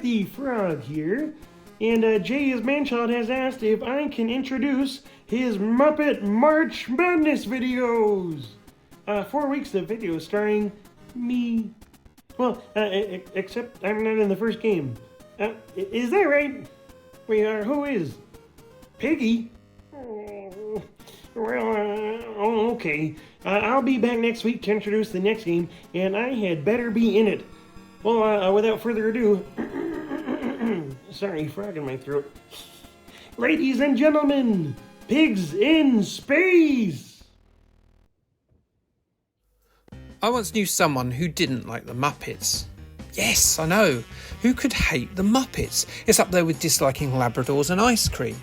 the Frog here, and Jay's Manchild has asked if I can introduce his Muppet March Madness videos. 4 weeks of videos starring me. Well, except I'm not in the first game. Is that right? Wait, who is? Piggy? Okay. I'll be back next week to introduce the next game, and I had better be in it. Well, without further ado, sorry, frog in my throat. Ladies and gentlemen, Pigs in Space! I once knew someone who didn't like the Muppets. Yes, I know. Who could hate the Muppets? It's up there with disliking Labradors and ice cream.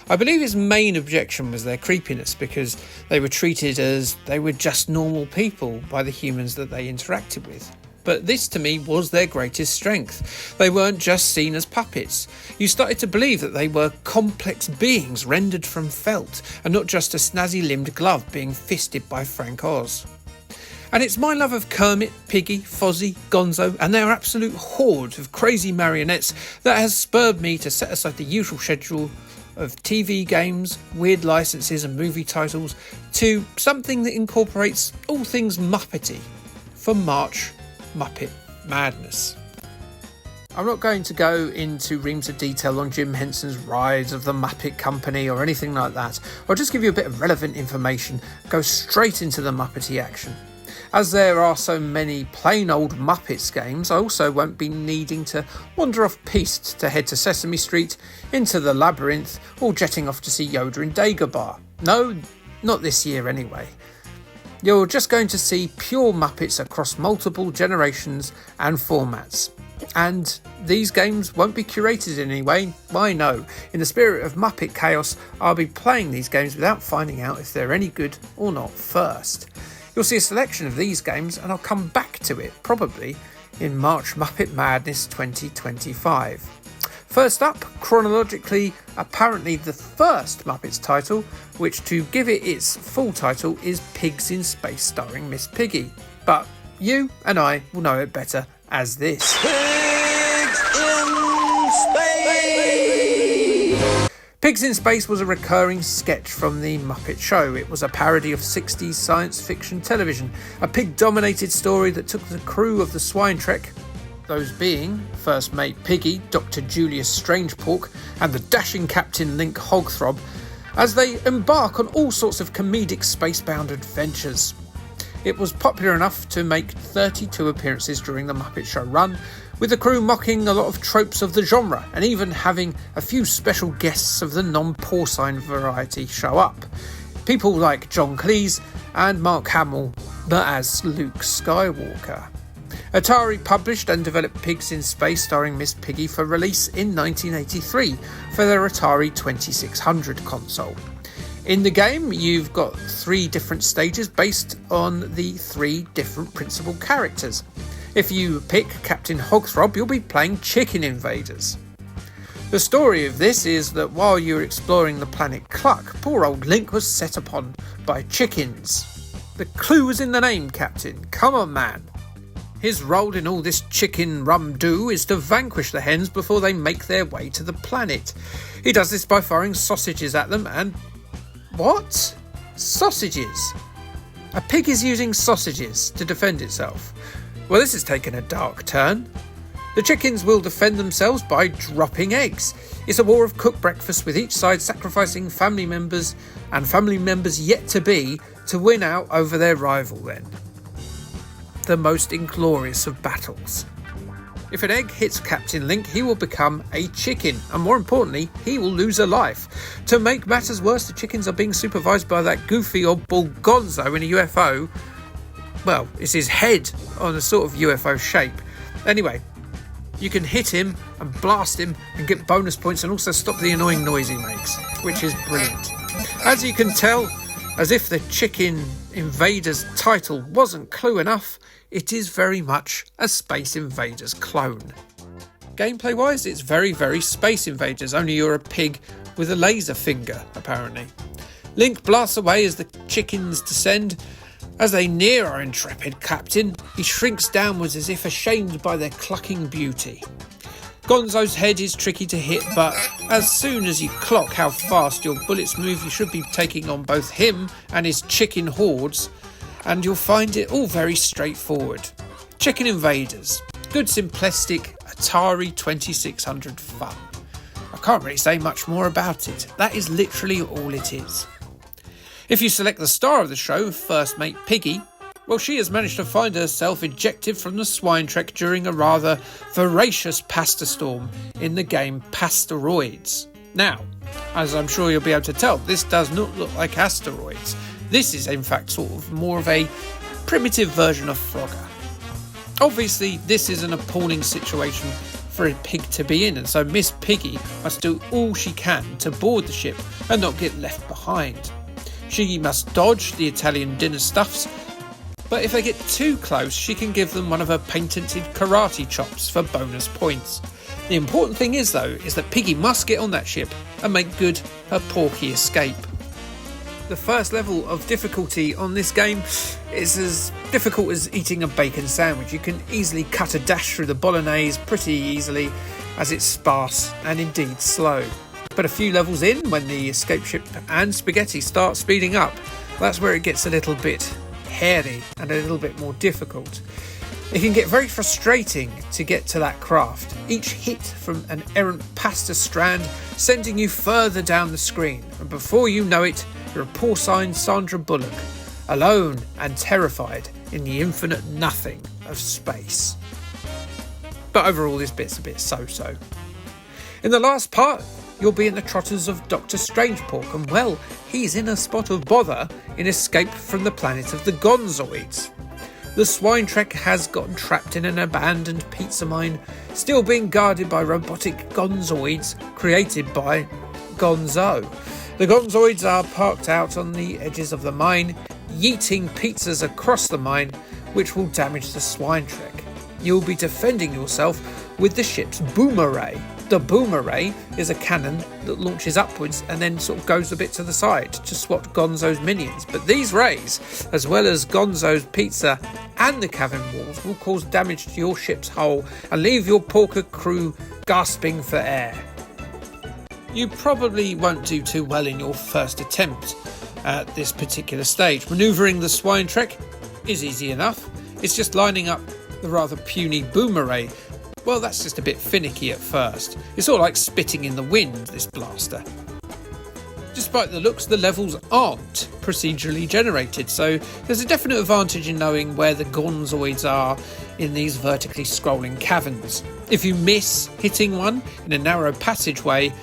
I believe his main objection was their creepiness, because they were treated as they were just normal people by the humans that they interacted with. But this to me was their greatest strength. They weren't just seen as puppets. You started to believe that they were complex beings rendered from felt, and not just a snazzy limbed glove being fisted by Frank Oz. And it's my love of Kermit, Piggy, Fozzie, Gonzo and their absolute horde of crazy marionettes that has spurred me to set aside the usual schedule of TV games, weird licenses and movie titles to something that incorporates all things Muppety for March Muppet Madness. I'm not going to go into reams of detail on Jim Henson's rise of the Muppet Company or anything like that. I'll just give you a bit of relevant information, go straight into the Muppety action. As there are so many plain old Muppets games, I also won't be needing to wander off piste to head to Sesame Street, into the Labyrinth, or jetting off to see Yoda in Dagobah. No, not this year anyway. You're just going to see pure Muppets across multiple generations and formats. And these games won't be curated in any way. Why no? In the spirit of Muppet Chaos, I'll be playing these games without finding out if they're any good or not first. You'll see a selection of these games, and I'll come back to it, probably, in March Muppet Madness 2025. First up, chronologically, apparently the first Muppets title, which to give it its full title is Pigs in Space starring Miss Piggy. But you and I will know it better as this. Pigs in Space! Pigs in Space was a recurring sketch from the Muppet Show. It was a parody of 60s science fiction television, a pig-dominated story that took the crew of the Swine Trek, those being First Mate Piggy, Dr. Julius Strangepork, and the dashing Captain Link Hogthrob, as they embark on all sorts of comedic spacebound adventures. It was popular enough to make 32 appearances during the Muppet Show run, with the crew mocking a lot of tropes of the genre and even having a few special guests of the non-porcine variety show up. People like John Cleese and Mark Hamill, but as Luke Skywalker. Atari published and developed Pigs in Space starring Miss Piggy for release in 1983 for their Atari 2600 console. In the game, you've got 3 different stages based on the 3 different principal characters. If you pick Captain Hogthrob, you'll be playing Chicken Invaders. The story of this is that while you're exploring the planet Cluck, poor old Link was set upon by chickens. The clue was in the name, Captain. Come on, man. His role in all this chicken rum-do is to vanquish the hens before they make their way to the planet. He does this by firing sausages at them and... What? Sausages? A pig is using sausages to defend itself. Well, this has taken a dark turn. The chickens will defend themselves by dropping eggs. It's a war of cooked breakfast, with each side sacrificing family members and family members yet to be to win out over their rival then. The most inglorious of battles. If an egg hits Captain Link, he will become a chicken, and more importantly, he will lose a life. To make matters worse, the chickens are being supervised by that goofy oddball Gonzo in a UFO. Well, it's his head on a sort of UFO shape. Anyway, you can hit him and blast him and get bonus points and also stop the annoying noise he makes, which is brilliant. As you can tell, as if the Chicken Invaders title wasn't clue enough, it is very much a Space Invaders clone. Gameplay wise, it's very, very Space Invaders, only you're a pig with a laser finger, apparently. Link blasts away as the chickens descend. As they near our intrepid captain, he shrinks downwards as if ashamed by their clucking beauty. Gonzo's head is tricky to hit, but as soon as you clock how fast your bullets move, you should be taking on both him and his chicken hordes, and you'll find it all very straightforward. Chicken invaders. Good simplistic Atari 2600 fun. I can't really say much more about it. That is literally all it is. If you select the star of the show, First Mate Piggy, well, she has managed to find herself ejected from the swine trek during a rather voracious pasta storm in the game Pasteroids. Now, as I'm sure you'll be able to tell, this does not look like asteroids. This is in fact sort of more of a primitive version of Frogger. Obviously, this is an appalling situation for a pig to be in, and so Miss Piggy must do all she can to board the ship and not get left behind. She must dodge the Italian dinner stuffs, but if they get too close, she can give them one of her patented karate chops for bonus points. The important thing is, though, is that Piggy must get on that ship and make good her porky escape. The first level of difficulty on this game is as difficult as eating a bacon sandwich. You can easily cut a dash through the bolognese pretty easily, as it's sparse and indeed slow. But a few levels in, when the escape ship and spaghetti start speeding up, that's where it gets a little bit hairy and a little bit more difficult. It can get very frustrating to get to that craft, each hit from an errant pasta strand sending you further down the screen, and before you know it, you're a porcine Sandra Bullock, alone and terrified in the infinite nothing of space. But overall, this bit's a bit so-so. In the last part, you'll be in the trotters of Dr. Strangepork, and well, he's in a spot of bother in Escape from the Planet of the Gonzoids. The swine trek has gotten trapped in an abandoned pizza mine, still being guarded by robotic gonzoids created by Gonzo. The gonzoids are parked out on the edges of the mine, yeeting pizzas across the mine, which will damage the swine trek. You'll be defending yourself with the ship's boomerang. The boomerang is a cannon that launches upwards and then sort of goes a bit to the side to swat Gonzo's minions. But these rays, as well as Gonzo's pizza and the cabin walls, will cause damage to your ship's hull and leave your porker crew gasping for air. You probably won't do too well in your first attempt at this particular stage. Manoeuvring the swine trek is easy enough. It's just lining up the rather puny boomerang. Well, that's just a bit finicky at first. It's sort of like spitting in the wind, this blaster. Despite the looks, the levels aren't procedurally generated, so there's a definite advantage in knowing where the gonzoids are in these vertically scrolling caverns. If you miss hitting one in a narrow passageway,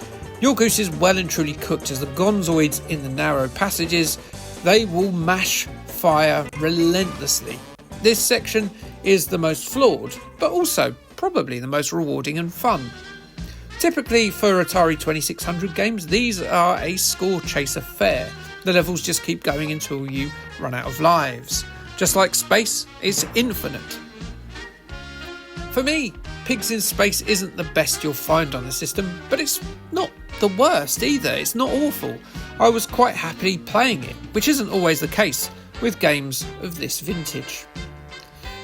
your goose is well and truly cooked, as the gonzoids in the narrow passages, they will mash fire relentlessly. This section is the most flawed, but also probably the most rewarding and fun. Typically for Atari 2600 games, these are a score chase affair. The levels just keep going until you run out of lives. Just like space is infinite. For me, Pigs in Space isn't the best you'll find on the system, but it's not the worst either. It's not awful. I was quite happily playing it, which isn't always the case with games of this vintage.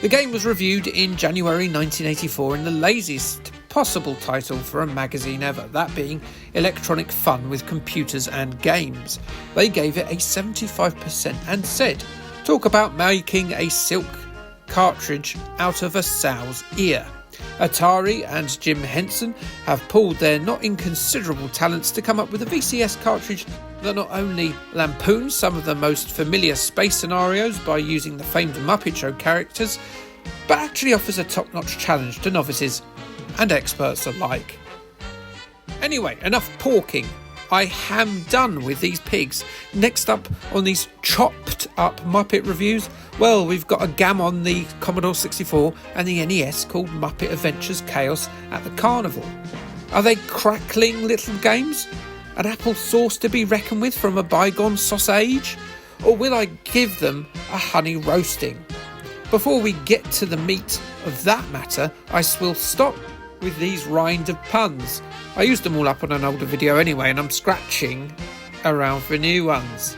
The game was reviewed in January 1984 in the laziest possible title for a magazine ever, that being Electronic Fun with Computers and Games. They gave it a 75% and said, "Talk about making a silk cartridge out of a sow's ear." Atari and Jim Henson have pooled their not inconsiderable talents to come up with a VCS cartridge that not only lampoons some of the most familiar space scenarios by using the famed Muppet Show characters, but actually offers a top-notch challenge to novices and experts alike. Anyway, enough porking. I am done with these pigs. Next up on these chopped up Muppet reviews, well, we've got a gam on the Commodore 64 and the NES called Muppet Adventures Chaos at the Carnival. Are they crackling little games? An apple sauce to be reckoned with from a bygone sausage? Or will I give them a honey roasting? Before we get to the meat of that matter, I will stop with these rind of puns. I used them all up on an older video anyway, and I'm scratching around for new ones.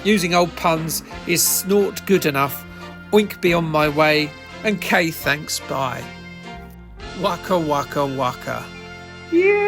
Using old puns is snort good enough, oink be on my way, and K thanks bye. Waka waka waka. Yeah!